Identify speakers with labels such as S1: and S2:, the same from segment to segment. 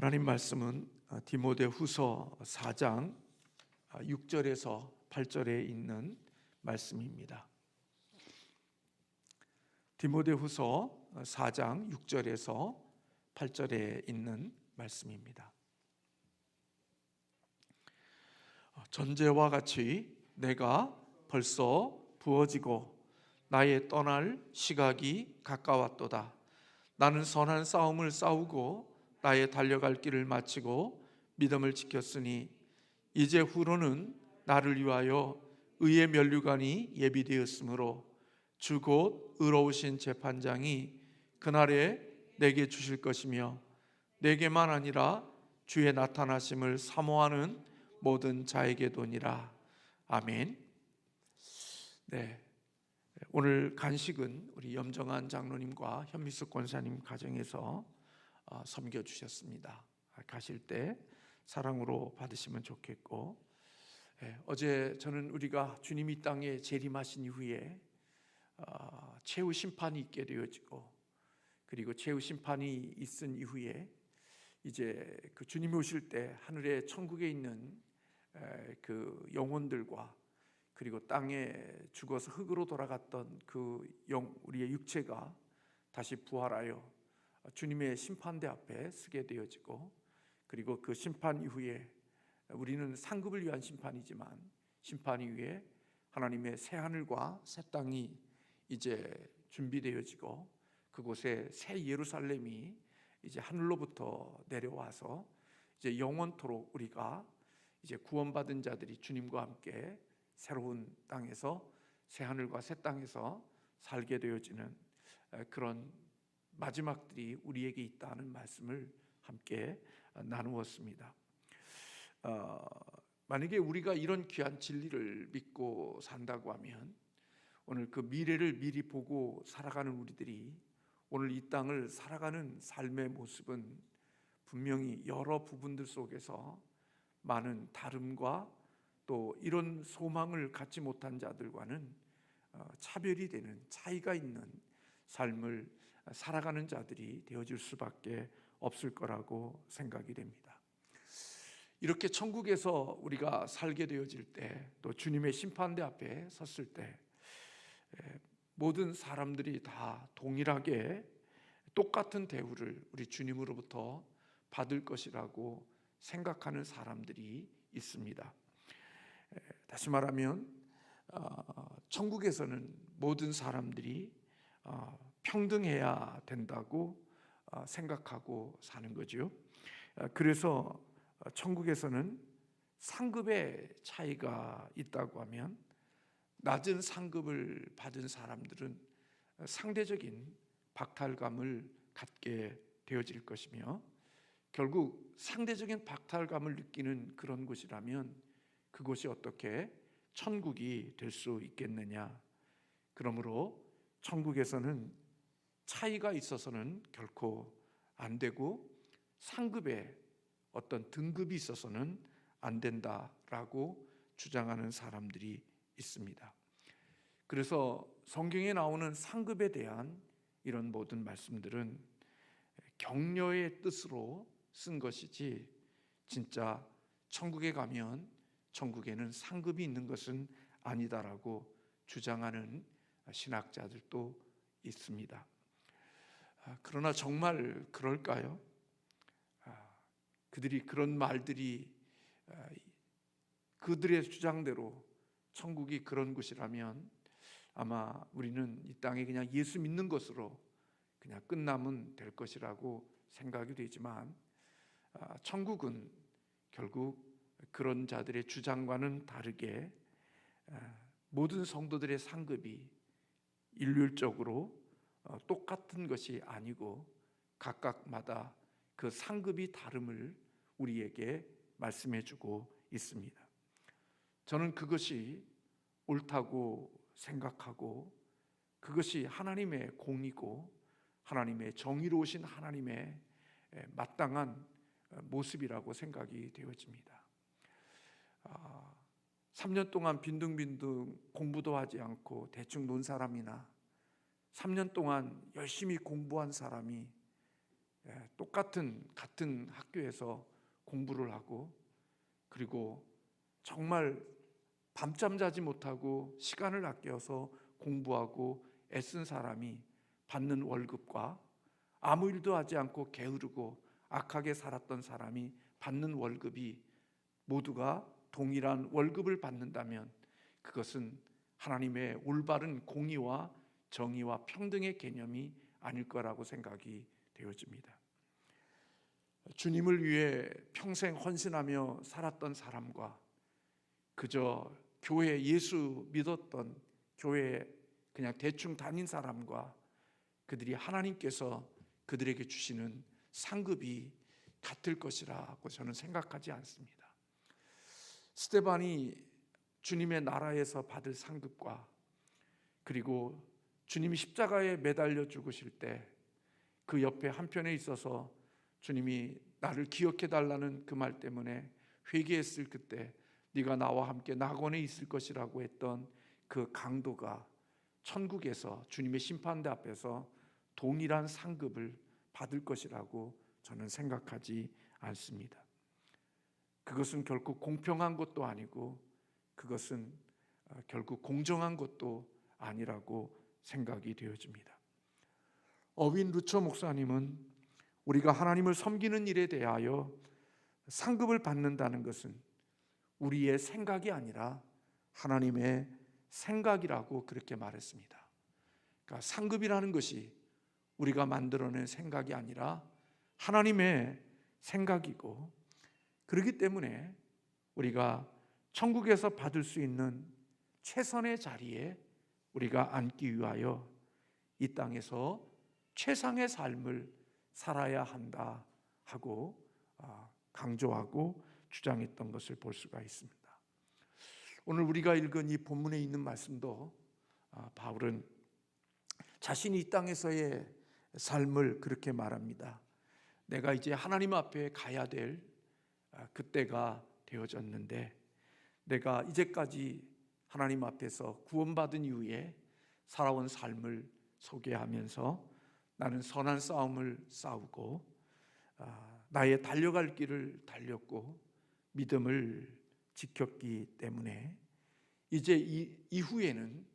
S1: 하나님 말씀은 디모데후서 4장 6절에서 8절에 있는 말씀입니다. 디모데후서 4장 6절에서 8절에 있는 말씀입니다. 전제와 같이 내가 벌써 부어지고 나의 떠날 시각이 가까웠도다. 나는 선한 싸움을 싸우고 나의 달려갈 길을 마치고 믿음을 지켰으니 이제 후로는 나를 위하여 의의 면류관이 예비되었으므로 주 곧 의로우신 재판장이 그날에 내게 주실 것이며 내게만 아니라 주의 나타나심을 사모하는 모든 자에게도니라. 아멘. 네, 오늘 간식은 우리 염정한 장로님과 현미숙 권사님 가정에서 섬겨주셨습니다. 가실 때 사랑으로 받으시면 좋겠고, 어제 저는 우리가 주님이 이 땅에 재림하신 이후에 최후 심판이 있게 되어지고, 그리고 최후 심판이 있은 이후에 이제 그 주님이 오실 때 하늘의 천국에 있는 그 영혼들과 그리고 땅에 죽어서 흙으로 돌아갔던 그 우리의 육체가 다시 부활하여 주님의 심판대 앞에 서게 되어지고, 그리고 그 심판 이후에 우리는 상급을 위한 심판이지만 심판 이후에 하나님의 새 하늘과 새 땅이 이제 준비되어지고, 그곳에 새 예루살렘이 이제 하늘로부터 내려와서 이제 영원토록 우리가 이제 구원받은 자들이 주님과 함께 새로운 땅에서 새 하늘과 새 땅에서 살게 되어지는 그런 마지막들이 우리에게 있다는 말씀을 함께 나누었습니다. 만약에 우리가 이런 귀한 진리를 믿고 산다고 하면 오늘 그 미래를 미리 보고 살아가는 우리들이 오늘 이 땅을 살아가는 삶의 모습은 분명히 여러 부분들 속에서 많은 다름과 또 이런 소망을 갖지 못한 자들과는 차별이 되는, 차이가 있는 삶을 살아가는 자들이 되어질 수밖에 없을 거라고 생각이 됩니다. 이렇게 천국에서 우리가 살게 되어질 때, 또 주님의 심판대 앞에 섰을 때 모든 사람들이 다 동일하게 똑같은 대우를 우리 주님으로부터 받을 것이라고 생각하는 사람들이 있습니다. 다시 말하면 천국에서는 모든 사람들이 평등해야 된다고 생각하고 사는 거죠. 그래서 천국에서는 상급의 차이가 있다고 하면 낮은 상급을 받은 사람들은 상대적인 박탈감을 갖게 되어질 것이며, 결국 상대적인 박탈감을 느끼는 그런 곳이라면 그곳이 어떻게 천국이 될 수 있겠느냐. 그러므로 천국에서는 차이가 있어서는 결코 안 되고 상급의 어떤 등급이 있어서는 안 된다라고 주장하는 사람들이 있습니다. 그래서 성경에 나오는 상급에 대한 이런 모든 말씀들은 격려의 뜻으로 쓴 것이지, 진짜 천국에 가면 천국에는 상급이 있는 것은 아니다라고 주장하는 신학자들도 있습니다. 그러나 정말 그럴까요? 그들이 그런 말들이 그들의 주장대로 천국이 그런 곳이라면 아마 우리는 이 땅에 그냥 예수 믿는 것으로 그냥 끝나면 될 것이라고 생각이 되지만, 천국은 결국 그런 자들의 주장과는 다르게 모든 성도들의 상급이 일률적으로 똑같은 것이 아니고 각각마다 그 상급이 다름을 우리에게 말씀해주고 있습니다. 저는 그것이 옳다고 생각하고, 그것이 하나님의 공이고 하나님의 정의로우신 하나님의 마땅한 모습이라고 생각이 되어집니다. 3년 동안 빈둥빈둥 공부도 하지 않고 대충 논 사람이나 3년 동안 열심히 공부한 사람이 같은 학교에서 공부를 하고, 그리고 정말 밤잠 자지 못하고 시간을 아껴서 공부하고 애쓴 사람이 받는 월급과 아무 일도 하지 않고 게으르고 악하게 살았던 사람이 받는 월급이 모두가 동일한 월급을 받는다면 그것은 하나님의 올바른 공의와 정의와 평등의 개념이 아닐 거라고 생각이 되어집니다. 주님을 위해 평생 헌신하며 살았던 사람과 그저 교회 예수 믿었던 교회에 그냥 대충 다닌 사람과 그들이 하나님께서 그들에게 주시는 상급이 같을 것이라고 저는 생각하지 않습니다. 스데반이 주님의 나라에서 받을 상급과 그리고 주님이 십자가에 매달려 죽으실 때 그 옆에 한편에 있어서 주님이 나를 기억해 달라는 그 말 때문에 회개했을 그때 네가 나와 함께 낙원에 있을 것이라고 했던 그 강도가 천국에서 주님의 심판대 앞에서 동일한 상급을 받을 것이라고 저는 생각하지 않습니다. 그것은 결국 공평한 것도 아니고 그것은 결국 공정한 것도 아니라고 생각이 되어집니다. 어윈 루처 목사님은 우리가 하나님을 섬기는 일에 대하여 상급을 받는다는 것은 우리의 생각이 아니라 하나님의 생각이라고 그렇게 말했습니다. 그러니까 상급이라는 것이 우리가 만들어낸 생각이 아니라 하나님의 생각이고, 그렇기 때문에 우리가 천국에서 받을 수 있는 최선의 자리에 우리가 앉기 위하여 이 땅에서 최상의 삶을 살아야 한다 하고 강조하고 주장했던 것을 볼 수가 있습니다. 오늘 우리가 읽은 이 본문에 있는 말씀도 바울은 자신이 이 땅에서의 삶을 그렇게 말합니다. 내가 이제 하나님 앞에 가야 될 그때가 되어졌는데 내가 이제까지 하나님 앞에서 구원받은 이후에 살아온 삶을 소개하면서 나는 선한 싸움을 싸우고 나의 달려갈 길을 달렸고 믿음을 지켰기 때문에 이제 이후에는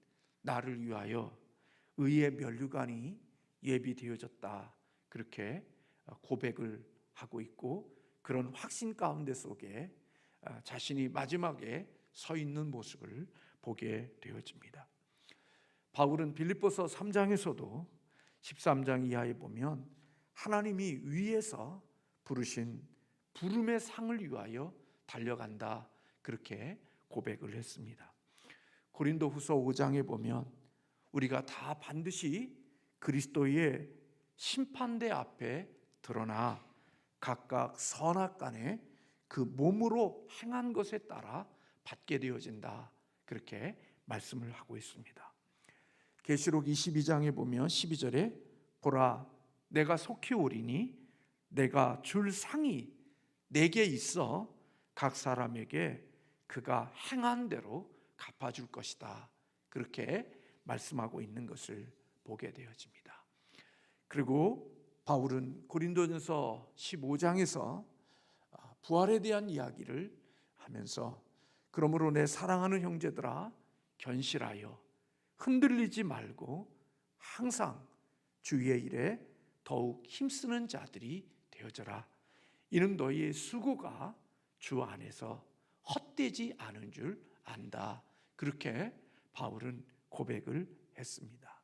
S1: 나를 위하여 의의 면류관이 예비되어졌다, 그렇게 고백을 하고 있고 그런 확신 가운데 속에 자신이 마지막에 서 있는 모습을 보게 되어집니다. 바울은 빌립보서 3장에서도 13장 이하에 보면 하나님이 위에서 부르신 부름의 상을 위하여 달려간다, 그렇게 고백을 했습니다. 고린도후서 5장에 보면 우리가 다 반드시 그리스도의 심판대 앞에 드러나 각각 선악간에 그 몸으로 행한 것에 따라 받게 되어진다, 그렇게 말씀을 하고 있습니다. 계시록 22장에 보면 12절에 보라 내가 속히 오리니 내가 줄 상이 내게 있어 각 사람에게 그가 행한 대로 갚아줄 것이다, 그렇게 말씀하고 있는 것을 보게 되어집니다. 그리고 바울은 고린도전서 15장에서 부활에 대한 이야기를 하면서 그러므로 내 사랑하는 형제들아 견실하여 흔들리지 말고 항상 주의 일에 더욱 힘쓰는 자들이 되어져라. 이는 너희의 수고가 주 안에서 헛되지 않은 줄 안다, 그렇게 바울은 고백을 했습니다.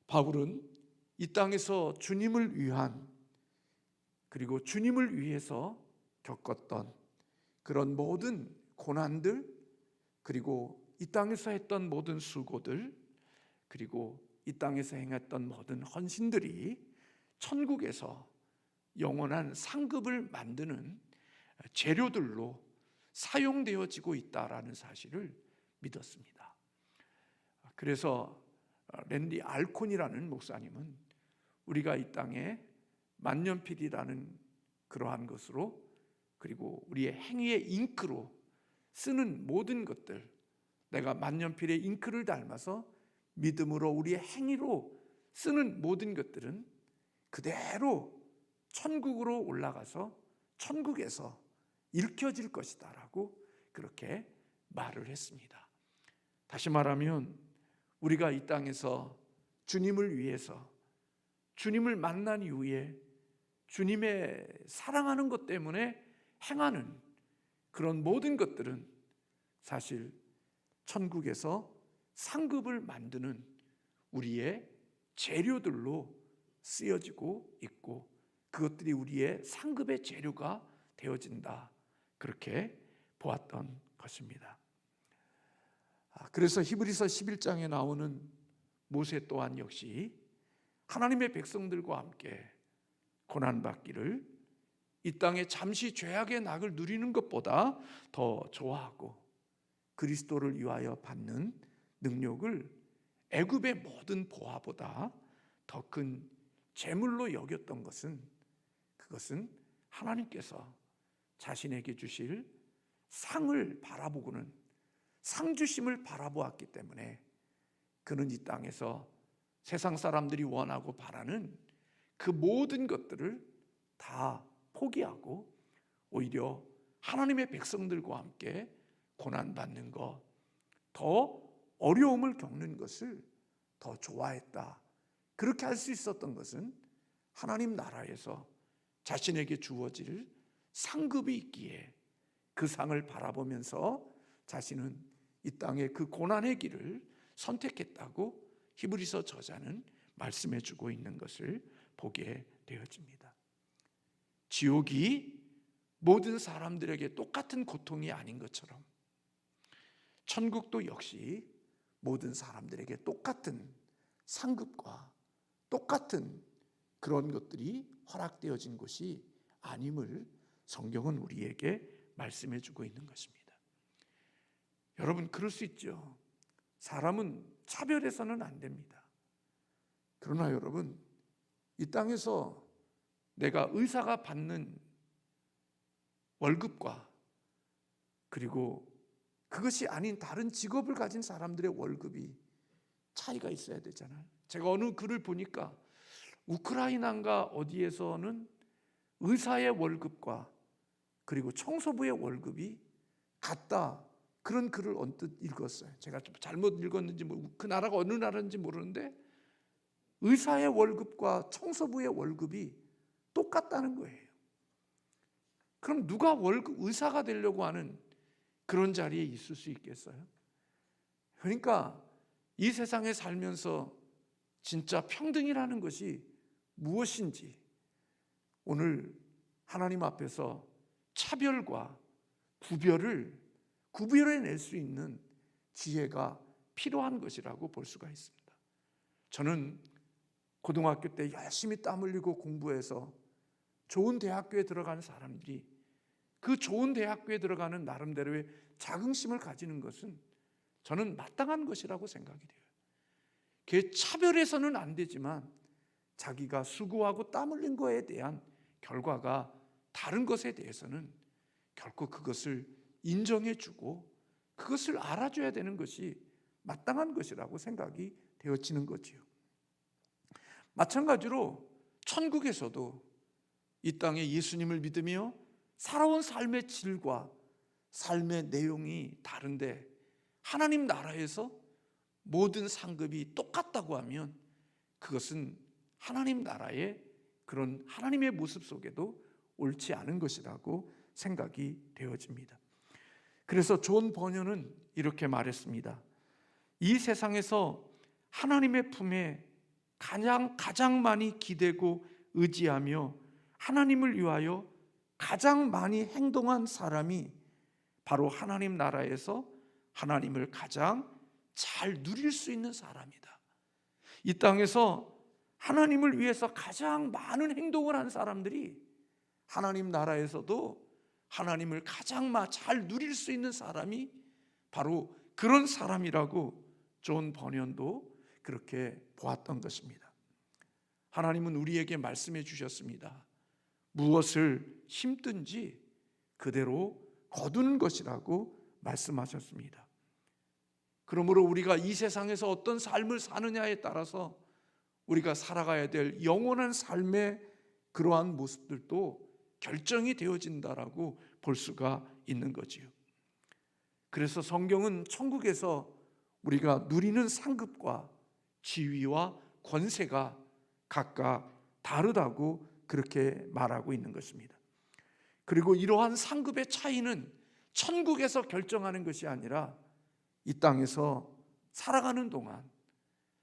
S1: 바울은 이 땅에서 주님을 위한 그리고 주님을 위해서 겪었던 그런 모든 고난들, 그리고 이 땅에서 했던 모든 수고들, 그리고 이 땅에서 행했던 모든 헌신들이 천국에서 영원한 상급을 만드는 재료들로 사용되어지고 있다라는 사실을 믿었습니다. 그래서 랜디 알콘이라는 목사님은 우리가 이 땅에 만년필이라는 그러한 것으로 그리고 우리의 행위의 잉크로 쓰는 모든 것들, 내가 만년필의 잉크를 닮아서 믿음으로 우리의 행위로 쓰는 모든 것들은 그대로 천국으로 올라가서 천국에서 일켜질 것이다 라고 그렇게 말을 했습니다. 다시 말하면 우리가 이 땅에서 주님을 위해서 주님을 만난 이후에 주님의 사랑하는 것 때문에 행하는 그런 모든 것들은 사실 천국에서 상급을 만드는 우리의 재료들로 쓰여지고 있고 그것들이 우리의 상급의 재료가 되어진다, 그렇게 보았던 것입니다. 그래서 히브리서 11장에 나오는 모세 또한 역시 하나님의 백성들과 함께 고난받기를 이 땅에 잠시 죄악의 낙을 누리는 것보다 더 좋아하고 그리스도를 위하여 받는 능력을 애굽의 모든 보화보다 더 큰 재물로 여겼던 것은, 그것은 하나님께서 자신에게 주실 상을 바라보고는 상 주심을 바라보았기 때문에 그는 이 땅에서 세상 사람들이 원하고 바라는 그 모든 것들을 다 포기하고 오히려 하나님의 백성들과 함께 고난받는 것, 더 어려움을 겪는 것을 더 좋아했다. 그렇게 할 수 있었던 것은 하나님 나라에서 자신에게 주어질 상급이 있기에 그 상을 바라보면서 자신은 이 땅의 그 고난의 길을 선택했다고 히브리서 저자는 말씀해 주고 있는 것을 보게 되어집니다. 지옥이 모든 사람들에게 똑같은 고통이 아닌 것처럼 천국도 역시 모든 사람들에게 똑같은 상급과 똑같은 그런 것들이 허락되어진 곳이 아님을 성경은 우리에게 말씀해 주고 있는 것입니다. 여러분, 그럴 수 있죠. 사람은 차별해서는 안 됩니다. 그러나 여러분, 이 땅에서 내가 의사가 받는 월급과 그리고 그것이 아닌 다른 직업을 가진 사람들의 월급이 차이가 있어야 되잖아요. 제가 어느 글을 보니까 우크라이나인가 어디에서는 의사의 월급과 그리고 청소부의 월급이 같다, 그런 글을 언뜻 읽었어요. 제가 좀 잘못 읽었는지 그 나라가 어느 나라인지 모르는데 의사의 월급과 청소부의 월급이 똑같다는 거예요. 그럼 누가 의사가 되려고 하는 그런 자리에 있을 수 있겠어요? 그러니까 이 세상에 살면서 진짜 평등이라는 것이 무엇인지 오늘 하나님 앞에서 차별과 구별해낼 수 있는 지혜가 필요한 것이라고 볼 수가 있습니다. 저는 고등학교 때 열심히 땀 흘리고 공부해서 좋은 대학교에 들어가는 사람들이 그 좋은 대학교에 들어가는 나름대로의 자긍심을 가지는 것은 저는 마땅한 것이라고 생각이 돼요. 그게 차별해서는 안 되지만 자기가 수고하고 땀 흘린 거에 대한 결과가 다른 것에 대해서는 결코 그것을 인정해주고 그것을 알아줘야 되는 것이 마땅한 것이라고 생각이 되어지는 거지요. 마찬가지로 천국에서도 이 땅에 예수님을 믿으며 살아온 삶의 질과 삶의 내용이 다른데 하나님 나라에서 모든 상급이 똑같다고 하면 그것은 하나님 나라의 그런 하나님의 모습 속에도 옳지 않은 것이라고 생각이 되어집니다. 그래서 존 버녀는 이렇게 말했습니다. 이 세상에서 하나님의 품에 가장 많이 기대고 의지하며 하나님을 위하여 가장 많이 행동한 사람이 바로 하나님 나라에서 하나님을 가장 잘 누릴 수 있는 사람이다. 이 땅에서 하나님을 위해서 가장 많은 행동을 한 사람들이 하나님 나라에서도 하나님을 가장 잘 누릴 수 있는 사람이 바로 그런 사람이라고 존 버년도 그렇게 보았던 것입니다. 하나님은 우리에게 말씀해 주셨습니다. 무엇을 힘든지 그대로 거두는 것이라고 말씀하셨습니다. 그러므로 우리가 이 세상에서 어떤 삶을 사느냐에 따라서 우리가 살아가야 될 영원한 삶의 그러한 모습들도 결정이 되어진다라고 볼 수가 있는 거지요. 그래서 성경은 천국에서 우리가 누리는 상급과 지위와 권세가 각각 다르다고 그렇게 말하고 있는 것입니다. 그리고 이러한 상급의 차이는 천국에서 결정하는 것이 아니라 이 땅에서 살아가는 동안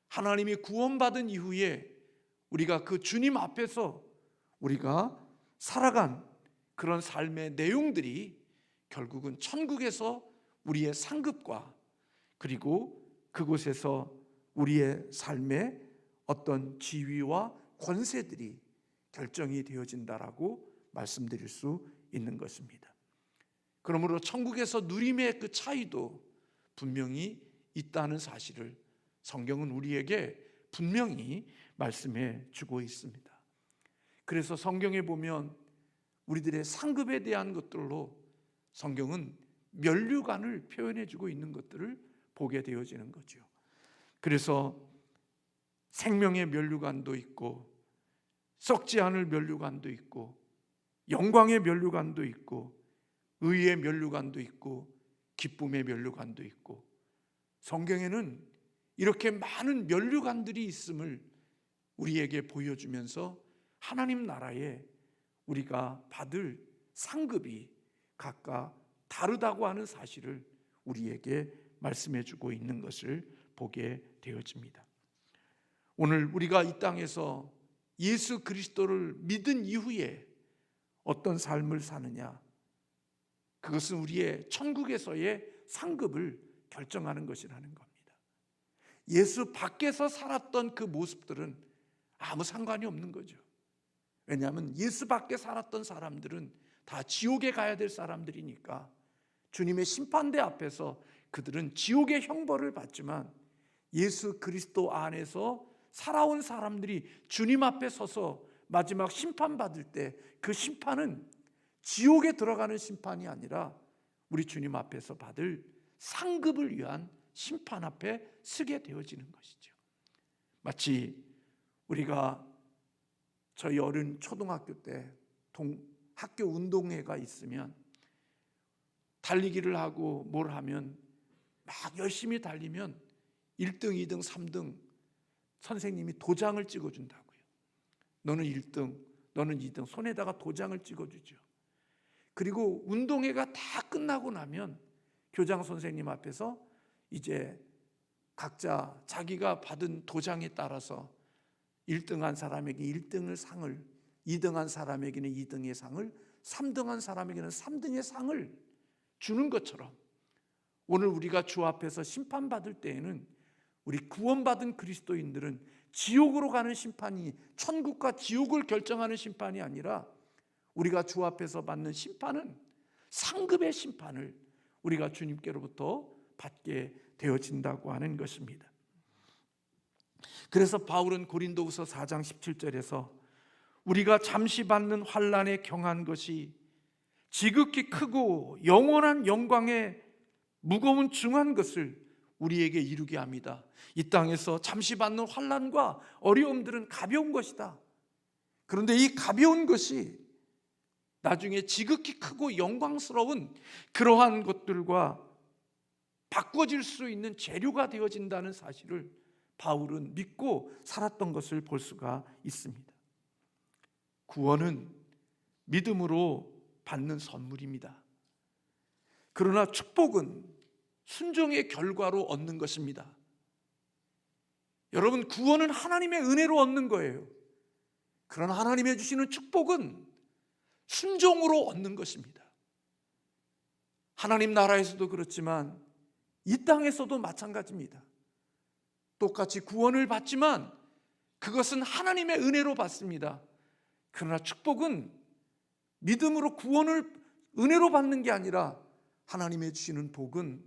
S1: 하나님이 구원받은 이후에 우리가 그 주님 앞에서 우리가 살아간 그런 삶의 내용들이 결국은 천국에서 우리의 상급과 그리고 그곳에서 우리의 삶의 어떤 지위와 권세들이 결정이 되어진다라고 말씀드릴 수 있는 것입니다. 그러므로 천국에서 누림의 그 차이도 분명히 있다는 사실을 성경은 우리에게 분명히 말씀해 주고 있습니다. 그래서 성경에 보면 우리들의 상급에 대한 것들로 성경은 면류관을 표현해 주고 있는 것들을 보게 되어지는 거죠. 그래서 생명의 면류관도 있고 썩지 않을 면류관도 있고 영광의 면류관도 있고 의의 면류관도 있고 기쁨의 면류관도 있고 성경에는 이렇게 많은 면류관들이 있음을 우리에게 보여주면서 하나님 나라에 우리가 받을 상급이 각각 다르다고 하는 사실을 우리에게 말씀해 주고 있는 것을 보게 되어집니다. 오늘 우리가 이 땅에서 예수 그리스도를 믿은 이후에 어떤 삶을 사느냐, 그것은 우리의 천국에서의 상급을 결정하는 것이라는 겁니다. 예수 밖에서 살았던 그 모습들은 아무 상관이 없는 거죠. 왜냐하면 예수 밖에 살았던 사람들은 다 지옥에 가야 될 사람들이니까 주님의 심판대 앞에서 그들은 지옥의 형벌을 받지만 예수 그리스도 안에서 살아온 사람들이 주님 앞에 서서 마지막 심판받을 때 그 심판은 지옥에 들어가는 심판이 아니라 우리 주님 앞에서 받을 상급을 위한 심판 앞에 서게 되어지는 것이죠. 마치 우리가 저희 어린 초등학교 때 학교 운동회가 있으면 달리기를 하고 뭘 하면 막 열심히 달리면 1등, 2등, 3등 선생님이 도장을 찍어준다고요. 너는 1등, 너는 2등 손에다가 도장을 찍어주죠. 그리고 운동회가 다 끝나고 나면 교장 선생님 앞에서 이제 각자 자기가 받은 도장에 따라서 1등한 사람에게 1등의 상을, 2등한 사람에게는 2등의 상을, 3등한 사람에게는 3등의 상을 주는 것처럼 오늘 우리가 주 앞에서 심판받을 때에는 우리 구원받은 그리스도인들은 지옥으로 가는 심판이, 천국과 지옥을 결정하는 심판이 아니라 우리가 주 앞에서 받는 심판은 상급의 심판을 우리가 주님께로부터 받게 되어진다고 하는 것입니다. 그래서 바울은 고린도후서 4장 17절에서 우리가 잠시 받는 환난에 경한 것이 지극히 크고 영원한 영광의 무거운 중한 것을 우리에게 이루게 합니다. 이 땅에서 잠시 받는 환난과 어려움들은 가벼운 것이다. 그런데 이 가벼운 것이 나중에 지극히 크고 영광스러운 그러한 것들과 바꿔질 수 있는 재료가 되어진다는 사실을 바울은 믿고 살았던 것을 볼 수가 있습니다. 구원은 믿음으로 받는 선물입니다. 그러나 축복은 순종의 결과로 얻는 것입니다. 여러분, 구원은 하나님의 은혜로 얻는 거예요. 그러나 하나님의 주시는 축복은 순종으로 얻는 것입니다. 하나님 나라에서도 그렇지만 이 땅에서도 마찬가지입니다. 똑같이 구원을 받지만 그것은 하나님의 은혜로 받습니다. 그러나 축복은 믿음으로 구원을 은혜로 받는 게 아니라 하나님의 주시는 복은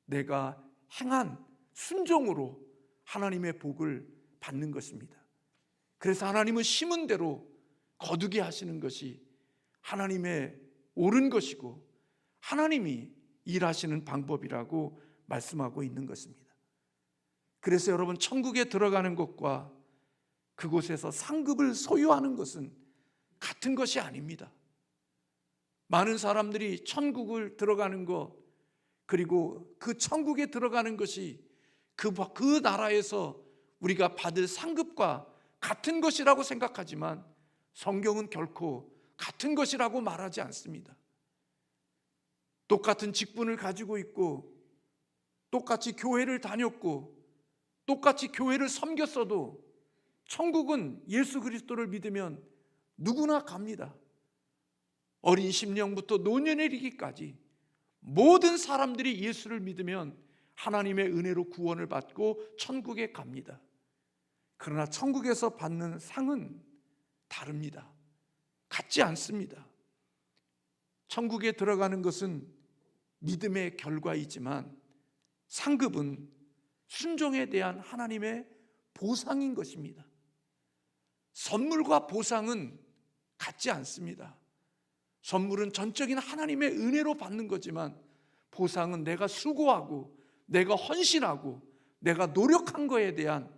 S1: 내가 행한 순종으로 하나님의 복을 받는 것입니다. 그래서 하나님은 심은 대로 거두게 하시는 것이 하나님의 옳은 것이고 하나님이 일하시는 방법이라고 말씀하고 있는 것입니다. 그래서 여러분, 천국에 들어가는 것과 그곳에서 상급을 소유하는 것은 같은 것이 아닙니다. 많은 사람들이 천국을 들어가는 것, 그리고 그 천국에 들어가는 것이 그 나라에서 우리가 받을 상급과 같은 것이라고 생각하지만 성경은 결코 같은 것이라고 말하지 않습니다. 똑같은 직분을 가지고 있고 똑같이 교회를 다녔고 똑같이 교회를 섬겼어도 천국은 예수 그리스도를 믿으면 누구나 갑니다. 어린 심령부터 노년에 이르기까지 모든 사람들이 예수를 믿으면 하나님의 은혜로 구원을 받고 천국에 갑니다. 그러나 천국에서 받는 상은 다릅니다. 같지 않습니다. 천국에 들어가는 것은 믿음의 결과이지만 상급은 순종에 대한 하나님의 보상인 것입니다. 선물과 보상은 같지 않습니다. 선물은 전적인 하나님의 은혜로 받는 거지만 보상은 내가 수고하고 내가 헌신하고 내가 노력한 거에 대한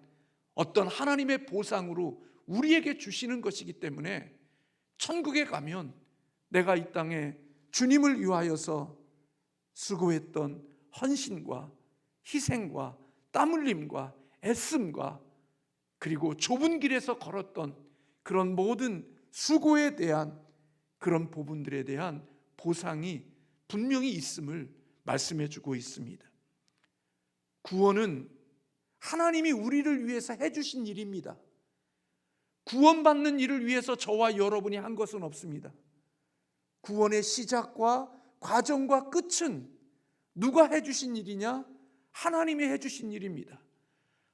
S1: 어떤 하나님의 보상으로 우리에게 주시는 것이기 때문에 천국에 가면 내가 이 땅에 주님을 위하여서 수고했던 헌신과 희생과 땀 흘림과 애씀과 그리고 좁은 길에서 걸었던 그런 모든 수고에 대한 그런 부분들에 대한 보상이 분명히 있음을 말씀해 주고 있습니다. 구원은 하나님이 우리를 위해서 해주신 일입니다. 구원받는 일을 위해서 저와 여러분이 한 것은 없습니다. 구원의 시작과 과정과 끝은 누가 해주신 일이냐? 하나님이 해주신 일입니다.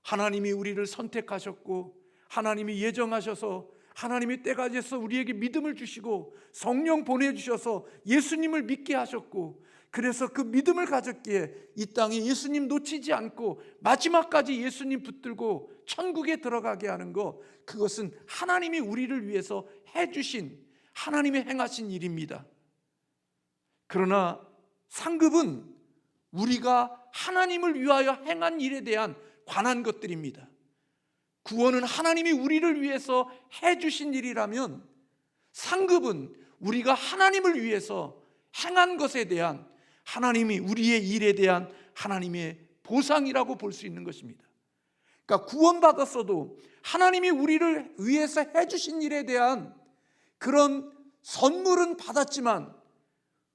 S1: 하나님이 우리를 선택하셨고 하나님이 예정하셔서 하나님이 때가 돼서 우리에게 믿음을 주시고 성령 보내주셔서 예수님을 믿게 하셨고 그래서 그 믿음을 가졌기에 이 땅에 예수님 놓치지 않고 마지막까지 예수님 붙들고 천국에 들어가게 하는 것, 그것은 하나님이 우리를 위해서 해주신 하나님의 행하신 일입니다. 그러나 상급은 우리가 하나님을 위하여 행한 일에 대한 관한 것들입니다. 구원은 하나님이 우리를 위해서 해주신 일이라면 상급은 우리가 하나님을 위해서 행한 것에 대한 하나님이 우리의 일에 대한 하나님의 보상이라고 볼 수 있는 것입니다. 그러니까 구원받았어도 하나님이 우리를 위해서 해주신 일에 대한 그런 선물은 받았지만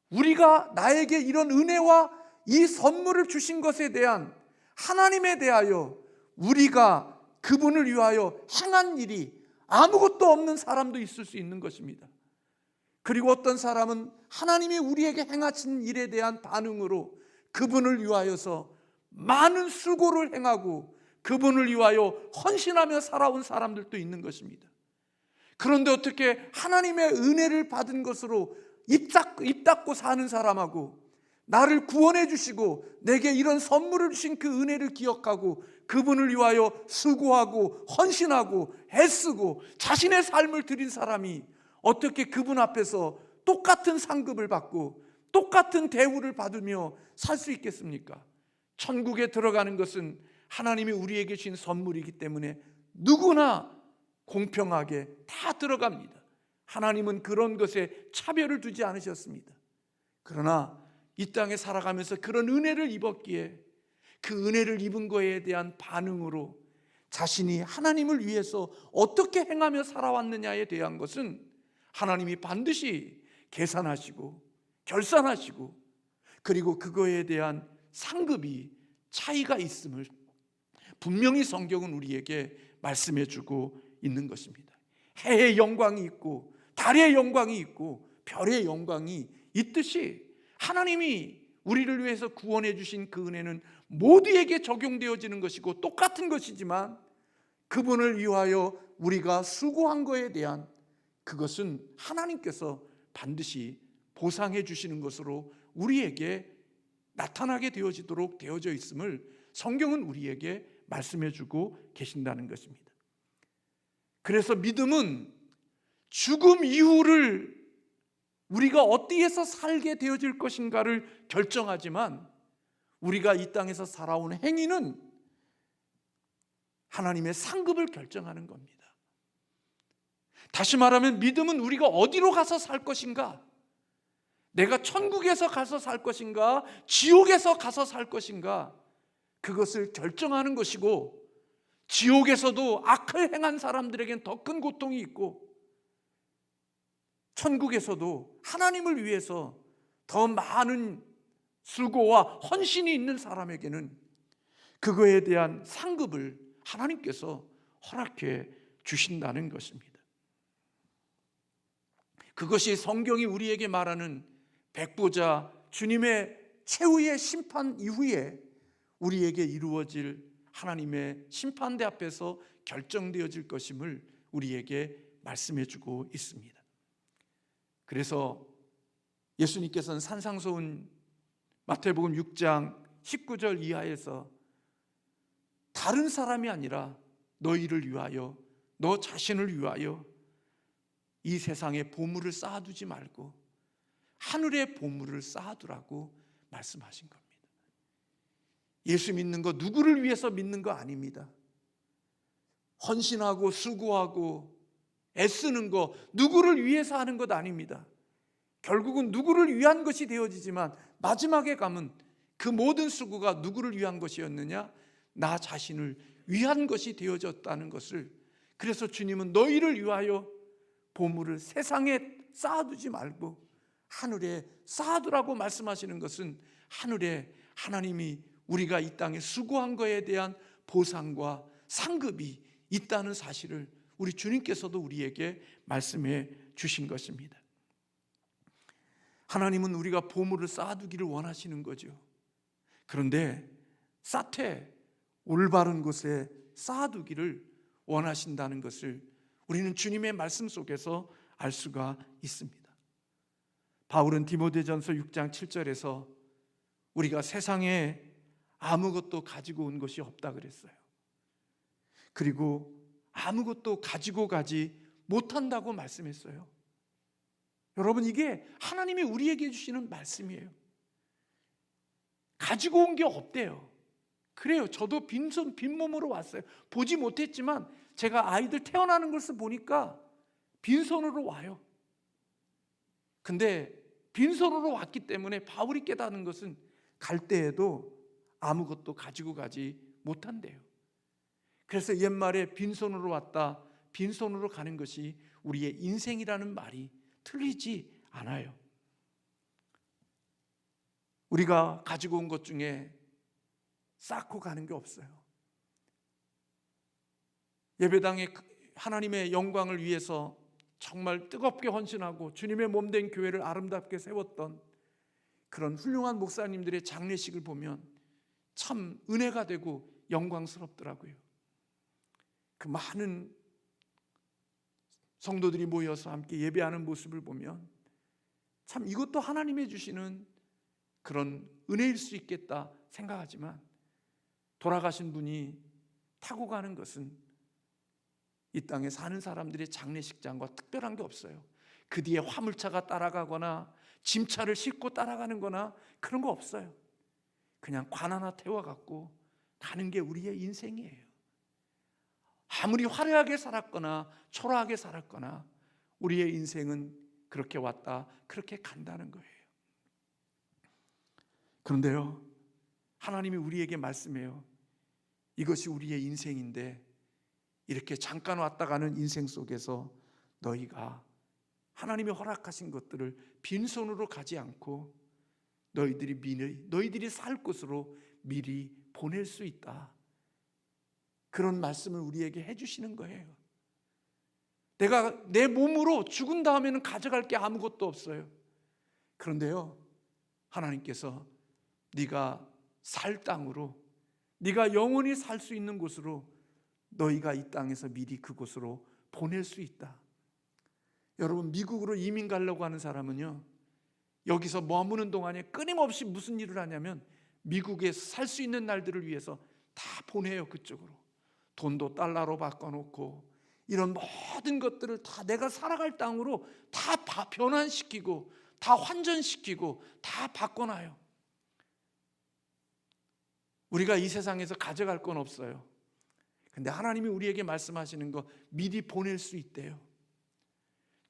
S1: 우리가 나에게 이런 은혜와 이 선물을 주신 것에 대한 하나님에 대하여 우리가 그분을 위하여 행한 일이 아무것도 없는 사람도 있을 수 있는 것입니다. 그리고 어떤 사람은 하나님이 우리에게 행하신 일에 대한 반응으로 그분을 위하여서 많은 수고를 행하고 그분을 위하여 헌신하며 살아온 사람들도 있는 것입니다. 그런데 어떻게 하나님의 은혜를 받은 것으로 입 닫고 사는 사람하고 나를 구원해 주시고 내게 이런 선물을 주신 그 은혜를 기억하고 그분을 위하여 수고하고 헌신하고 애쓰고 자신의 삶을 드린 사람이 어떻게 그분 앞에서 똑같은 상급을 받고 똑같은 대우를 받으며 살 수 있겠습니까? 천국에 들어가는 것은 하나님이 우리에게 주신 선물이기 때문에 누구나 공평하게 다 들어갑니다. 하나님은 그런 것에 차별을 두지 않으셨습니다. 그러나 이 땅에 살아가면서 그런 은혜를 입었기에 그 은혜를 입은 거에 대한 반응으로 자신이 하나님을 위해서 어떻게 행하며 살아왔느냐에 대한 것은 하나님이 반드시 계산하시고 결산하시고 그리고 그거에 대한 상급이 차이가 있음을 분명히 성경은 우리에게 말씀해 주고 있는 것입니다. 해의 영광이 있고 달의 영광이 있고 별의 영광이 있듯이 하나님이 우리를 위해서 구원해 주신 그 은혜는 모두에게 적용되어지는 것이고 똑같은 것이지만 그분을 위하여 우리가 수고한 것에 대한 그것은 하나님께서 반드시 보상해 주시는 것으로 우리에게 나타나게 되어지도록 되어져 있음을 성경은 우리에게 말씀해 주고 계신다는 것입니다. 그래서 믿음은 죽음 이후를 우리가 어디에서 살게 되어질 것인가를 결정하지만 우리가 이 땅에서 살아온 행위는 하나님의 상급을 결정하는 겁니다. 다시 말하면 믿음은 우리가 어디로 가서 살 것인가? 내가 천국에서 가서 살 것인가? 지옥에서 가서 살 것인가? 그것을 결정하는 것이고, 지옥에서도 악을 행한 사람들에겐 더 큰 고통이 있고, 천국에서도 하나님을 위해서 더 많은 수고와 헌신이 있는 사람에게는 그거에 대한 상급을 하나님께서 허락해 주신다는 것입니다. 그것이 성경이 우리에게 말하는 백보자 주님의 최후의 심판 이후에 우리에게 이루어질 하나님의 심판대 앞에서 결정되어질 것임을 우리에게 말씀해 주고 있습니다. 그래서 예수님께서는 산상수훈 마태복음 6장 19절 이하에서 다른 사람이 아니라 너희를 위하여, 너 자신을 위하여 이 세상에 보물을 쌓아두지 말고 하늘의 보물을 쌓아두라고 말씀하신 겁니다. 예수 믿는 거 누구를 위해서 믿는 거 아닙니다. 헌신하고 수고하고 애쓰는 거 누구를 위해서 하는 것 아닙니다. 결국은 누구를 위한 것이 되어지지만 마지막에 가면 그 모든 수고가 누구를 위한 것이었느냐? 나 자신을 위한 것이 되어졌다는 것을, 그래서 주님은 너희를 위하여 보물을 세상에 쌓아두지 말고 하늘에 쌓아두라고 말씀하시는 것은 하늘에 하나님이 우리가 이 땅에 수고한 것에 대한 보상과 상급이 있다는 사실을 우리 주님께서도 우리에게 말씀해 주신 것입니다. 하나님은 우리가 보물을 쌓아두기를 원하시는 거죠. 그런데 쌓되 올바른 곳에 쌓아두기를 원하신다는 것을 우리는 주님의 말씀 속에서 알 수가 있습니다. 바울은 디모데전서 6장 7절에서 우리가 세상에 아무것도 가지고 온 것이 없다 그랬어요. 그리고 아무것도 가지고 가지 못한다고 말씀했어요. 여러분, 이게 하나님이 우리에게 주시는 말씀이에요. 가지고 온 게 없대요. 그래요. 저도 빈몸으로 왔어요. 보지 못했지만 제가 아이들 태어나는 것을 보니까 빈손으로 와요. 근데 빈손으로 왔기 때문에 바울이 깨닫는 것은 갈 때에도 아무것도 가지고 가지 못한대요. 그래서 옛말에 빈손으로 왔다, 빈손으로 가는 것이 우리의 인생이라는 말이 틀리지 않아요. 우리가 가지고 온 것 중에 쌓고 가는 게 없어요. 예배당에 하나님의 영광을 위해서 정말 뜨겁게 헌신하고 주님의 몸된 교회를 아름답게 세웠던 그런 훌륭한 목사님들의 장례식을 보면 참 은혜가 되고 영광스럽더라고요. 그 많은 성도들이 모여서 함께 예배하는 모습을 보면 참 이것도 하나님이 주시는 그런 은혜일 수 있겠다 생각하지만, 돌아가신 분이 타고 가는 것은 이 땅에 사는 사람들의 장례식장과 특별한 게 없어요. 그 뒤에 화물차가 따라가거나 짐차를 싣고 따라가는 거나 그런 거 없어요. 그냥 관 하나 태워갖고 가는 게 우리의 인생이에요. 아무리 화려하게 살았거나 초라하게 살았거나 우리의 인생은 그렇게 왔다 그렇게 간다는 거예요. 그런데요, 하나님이 우리에게 말씀해요. 이것이 우리의 인생인데 이렇게 잠깐 왔다 가는 인생 속에서 너희가 하나님이 허락하신 것들을 빈손으로 가지 않고 너희들이 살 곳으로 미리 보낼 수 있다. 그런 말씀을 우리에게 해주시는 거예요. 내가 내 몸으로 죽은 다음에는 가져갈 게 아무것도 없어요. 그런데요, 하나님께서 네가 살 땅으로, 네가 영원히 살 수 있는 곳으로 너희가 이 땅에서 미리 그곳으로 보낼 수 있다. 여러분, 미국으로 이민 가려고 하는 사람은요, 여기서 머무는 동안에 끊임없이 무슨 일을 하냐면 미국에 살 수 있는 날들을 위해서 다 보내요. 그쪽으로 돈도 달러로 바꿔놓고 이런 모든 것들을 다 내가 살아갈 땅으로 다 변환시키고 다 환전시키고 다 바꿔놔요. 우리가 이 세상에서 가져갈 건 없어요. 근데 하나님이 우리에게 말씀하시는 거 미리 보낼 수 있대요.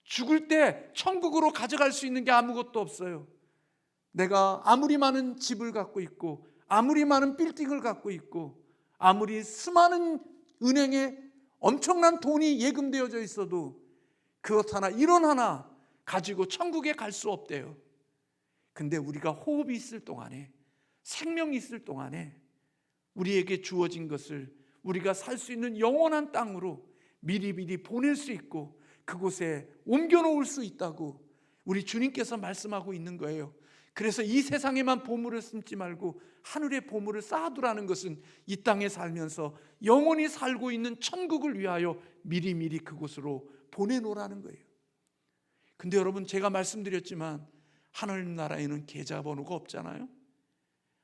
S1: 죽을 때 천국으로 가져갈 수 있는 게 아무것도 없어요. 내가 아무리 많은 집을 갖고 있고, 아무리 많은 빌딩을 갖고 있고, 아무리 수많은 은행에 엄청난 돈이 예금되어져 있어도 그것 하나, 이론 하나 가지고 천국에 갈 수 없대요. 근데 우리가 호흡이 있을 동안에, 생명이 있을 동안에 우리에게 주어진 것을 우리가 살 수 있는 영원한 땅으로 미리미리 보낼 수 있고 그곳에 옮겨놓을 수 있다고 우리 주님께서 말씀하고 있는 거예요. 그래서 이 세상에만 보물을 심지 말고 하늘에 보물을 쌓아두라는 것은 이 땅에 살면서 영원히 살고 있는 천국을 위하여 미리미리 그곳으로 보내놓으라는 거예요. 근데 여러분, 제가 말씀드렸지만 하나님 나라에는 계좌번호가 없잖아요.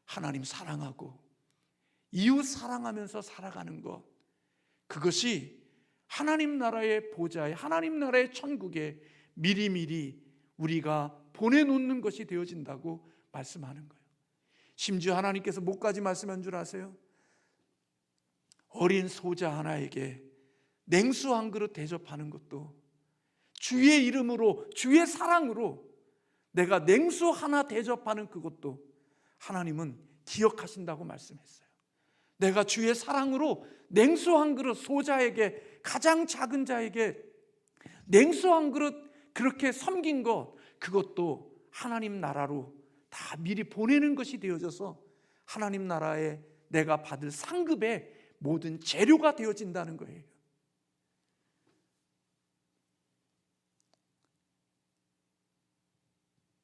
S1: 하나님 사랑하고 이웃 사랑하면서 살아가는 것, 그것이 하나님 나라의 보좌에, 하나님 나라의 천국에 미리미리 우리가 보내놓는 것이 되어진다고 말씀하는 거예요. 심지어 하나님께서 뭐까지 말씀한 줄 아세요? 어린 소자 하나에게 냉수 한 그릇 대접하는 것도, 주의 이름으로, 주의 사랑으로 내가 냉수 하나 대접하는 그것도 하나님은 기억하신다고 말씀했어요. 내가 주의 사랑으로 냉수 한 그릇, 소자에게, 가장 작은 자에게 냉수 한 그릇 그렇게 섬긴 것, 그것도 하나님 나라로 다 미리 보내는 것이 되어져서 하나님 나라에 내가 받을 상급의 모든 재료가 되어진다는 거예요.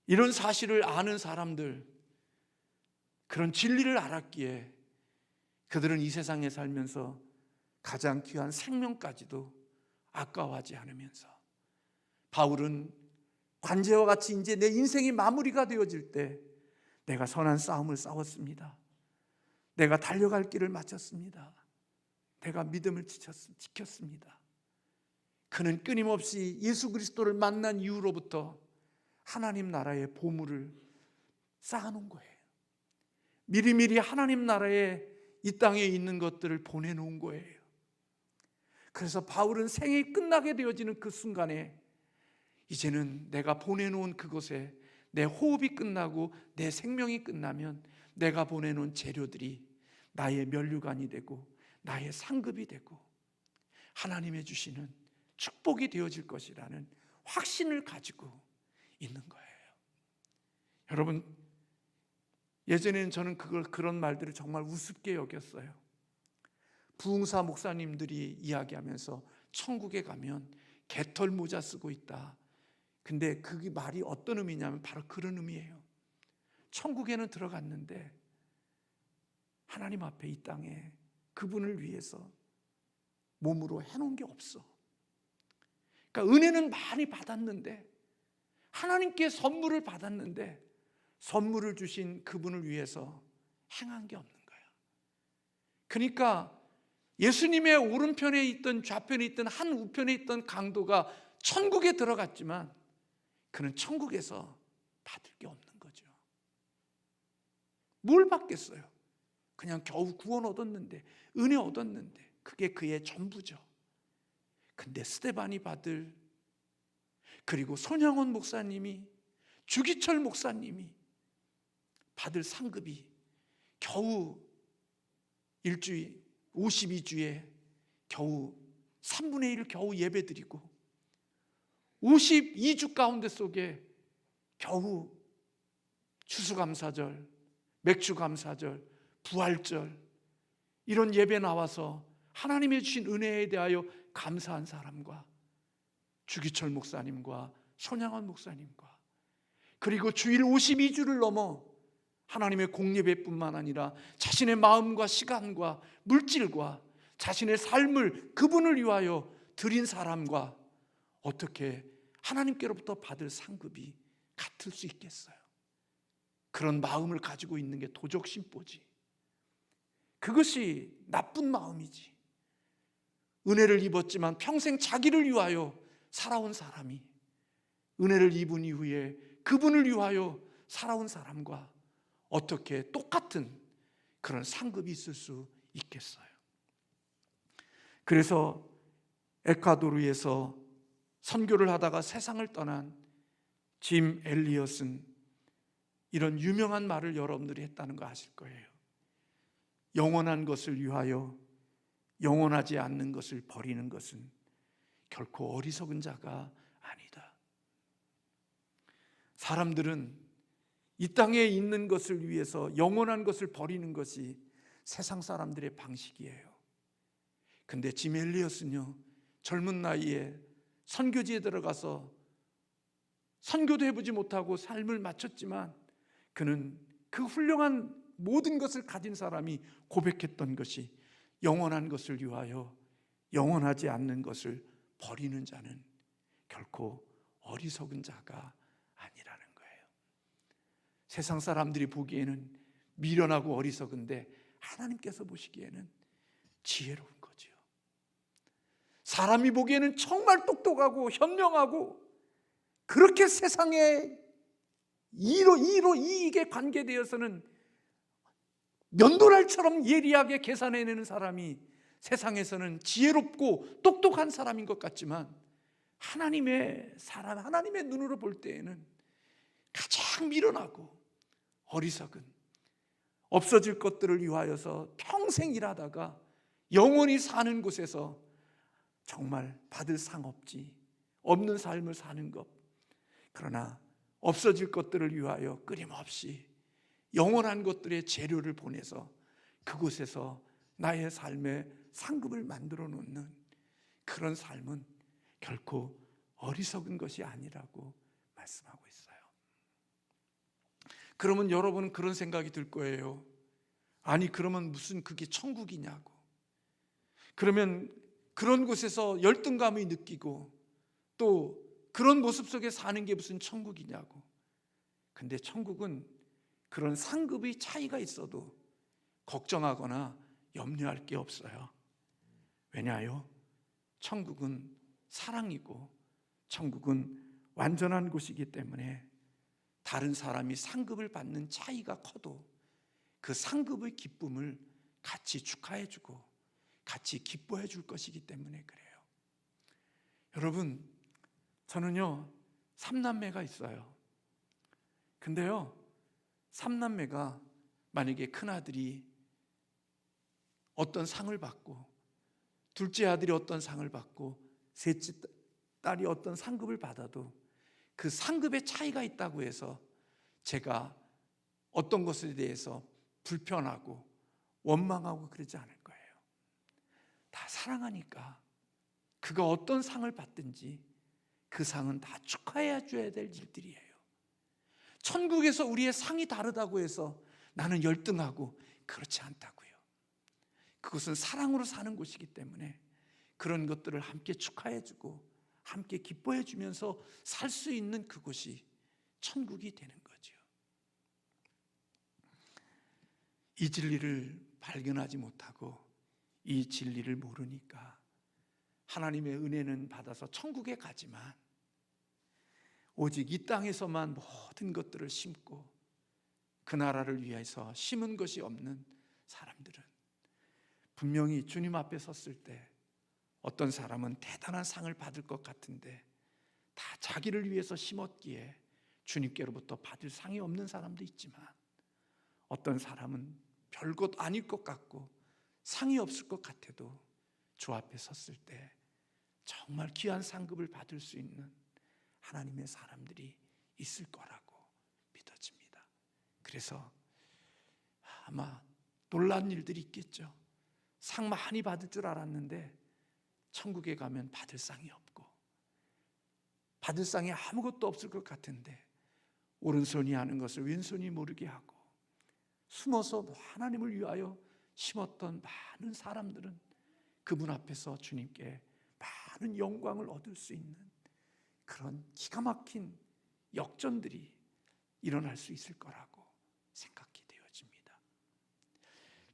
S1: 이런 사실을 아는 사람들, 그런 진리를 알았기에 그들은 이 세상에 살면서 가장 귀한 생명까지도 아까워하지 않으면서, 바울은 관제와 같이 이제 내 인생이 마무리가 되어질 때 내가 선한 싸움을 싸웠습니다. 내가 달려갈 길을 마쳤습니다. 내가 믿음을 지켰습니다. 그는 끊임없이 예수 그리스도를 만난 이후로부터 하나님 나라의 보물을 쌓아놓은 거예요. 미리미리 하나님 나라에 이 땅에 있는 것들을 보내놓은 거예요. 그래서 바울은 생이 끝나게 되어지는 그 순간에 이제는 내가 보내놓은 그곳에 내 호흡이 끝나고 내 생명이 끝나면 내가 보내놓은 재료들이 나의 면류관이 되고 나의 상급이 되고 하나님의 주시는 축복이 되어질 것이라는 확신을 가지고 있는 거예요. 여러분, 예전에는 저는 그런 말들을 정말 우습게 여겼어요. 부흥사 목사님들이 이야기하면서 천국에 가면 개털 모자 쓰고 있다. 근데 그 말이 어떤 의미냐면 바로 그런 의미예요. 천국에는 들어갔는데 하나님 앞에 이 땅에 그분을 위해서 몸으로 해놓은 게 없어. 그러니까 은혜는 많이 받았는데, 하나님께 선물을 받았는데 선물을 주신 그분을 위해서 행한 게 없는 거야. 그러니까 예수님의 오른편에 있던, 좌편에 있던, 한 우편에 있던 강도가 천국에 들어갔지만 그는 천국에서 받을 게 없는 거죠. 뭘 받겠어요? 그냥 겨우 구원 얻었는데, 은혜 얻었는데 그게 그의 전부죠. 근데 스데반이 받을, 그리고 손양원 목사님이, 주기철 목사님이 받을 상급이 겨우 일주일 52주에 겨우 3분의 1 겨우 예배드리고 52주 가운데 속에 겨우 추수감사절, 맥주감사절, 부활절 이런 예배 나와서 하나님의 주신 은혜에 대하여 감사한 사람과 주기철 목사님과 손양원 목사님과, 그리고 주일 52주를 넘어 하나님의 공예배뿐만 아니라 자신의 마음과 시간과 물질과 자신의 삶을 그분을 위하여 드린 사람과 어떻게 하나님께로부터 받을 상급이 같을 수 있겠어요? 그런 마음을 가지고 있는 게 도적심보지. 그것이 나쁜 마음이지. 은혜를 입었지만 평생 자기를 위하여 살아온 사람이 은혜를 입은 이후에 그분을 위하여 살아온 사람과 어떻게 똑같은 그런 상급이 있을 수 있겠어요? 그래서 에콰도르에서 선교를 하다가 세상을 떠난 짐 엘리엇은 이런 유명한 말을 여러분들이 했다는 거 아실 거예요. 영원한 것을 위하여 영원하지 않는 것을 버리는 것은 결코 어리석은 자가 아니다. 사람들은 이 땅에 있는 것을 위해서 영원한 것을 버리는 것이 세상 사람들의 방식이에요. 근데 짐 엘리엇은요, 젊은 나이에 선교지에 들어가서 선교도 해보지 못하고 삶을 마쳤지만 그는 그 훌륭한 모든 것을 가진 사람이 고백했던 것이 영원한 것을 위하여 영원하지 않는 것을 버리는 자는 결코 어리석은 자가 아니라는 거예요. 세상 사람들이 보기에는 미련하고 어리석은데 하나님께서 보시기에는 지혜로운 거죠. 사람이 보기에는 정말 똑똑하고 현명하고 그렇게 세상에 이익에 관계되어서는 면도날처럼 예리하게 계산해내는 사람이 세상에서는 지혜롭고 똑똑한 사람인 것 같지만 하나님의 사람, 하나님의 눈으로 볼 때에는 가장 미련하고 어리석은, 없어질 것들을 위하여서 평생 일하다가 영원히 사는 곳에서 정말 받을 상 없는 삶을 사는 것, 그러나 없어질 것들을 위하여 끊임없이 영원한 것들의 재료를 보내서 그곳에서 나의 삶의 상급을 만들어 놓는 그런 삶은 결코 어리석은 것이 아니라고 말씀하고 있어요. 그러면 여러분은 그런 생각이 들 거예요. 아니, 그러면 무슨 그게 천국이냐고. 그러면 그런 곳에서 열등감을 느끼고 또 그런 모습 속에 사는 게 무슨 천국이냐고. 근데 천국은 그런 상급의 차이가 있어도 걱정하거나 염려할 게 없어요. 왜냐하여 천국은 사랑이고 천국은 완전한 곳이기 때문에 다른 사람이 상급을 받는 차이가 커도 그 상급의 기쁨을 같이 축하해주고 같이 기뻐해 줄 것이기 때문에 그래요. 여러분, 저는요 3남매가 있어요. 근데요 3남매가 만약에 큰아들이 어떤 상을 받고 둘째 아들이 어떤 상을 받고 셋째 딸이 어떤 상급을 받아도 그 상급의 차이가 있다고 해서 제가 어떤 것에 대해서 불편하고 원망하고 그러지 않을 거예요. 다 사랑하니까 그가 어떤 상을 받든지 그 상은 다 축하해 줘야 될 일들이에요. 천국에서 우리의 상이 다르다고 해서 나는 열등하고 그렇지 않다고요. 그것은 사랑으로 사는 곳이기 때문에 그런 것들을 함께 축하해 주고 함께 기뻐해 주면서 살 수 있는 그곳이 천국이 되는 거죠. 이 진리를 발견하지 못하고 이 진리를 모르니까 하나님의 은혜는 받아서 천국에 가지만 오직 이 땅에서만 모든 것들을 심고 그 나라를 위해서 심은 것이 없는 사람들은 분명히 주님 앞에 섰을 때 어떤 사람은 대단한 상을 받을 것 같은데 다 자기를 위해서 심었기에 주님께로부터 받을 상이 없는 사람도 있지만 어떤 사람은 별것 아닐 것 같고 상이 없을 것 같아도 주 앞에 섰을 때 정말 귀한 상급을 받을 수 있는 하나님의 사람들이 있을 거라고 믿어집니다. 그래서 아마 놀란 일들이 있겠죠. 상 많이 받을 줄 알았는데 천국에 가면 받을 상이 없고 받을 상이 아무것도 없을 것 같은데 오른손이 하는 것을 왼손이 모르게 하고 숨어서 하나님을 위하여 심었던 많은 사람들은 그분 앞에서 주님께 많은 영광을 얻을 수 있는 그런 기가 막힌 역전들이 일어날 수 있을 거라고 생각이 되어집니다.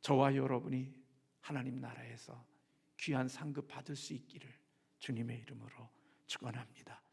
S1: 저와 여러분이 하나님 나라에서 귀한 상급 받을 수 있기를 주님의 이름으로 축원합니다.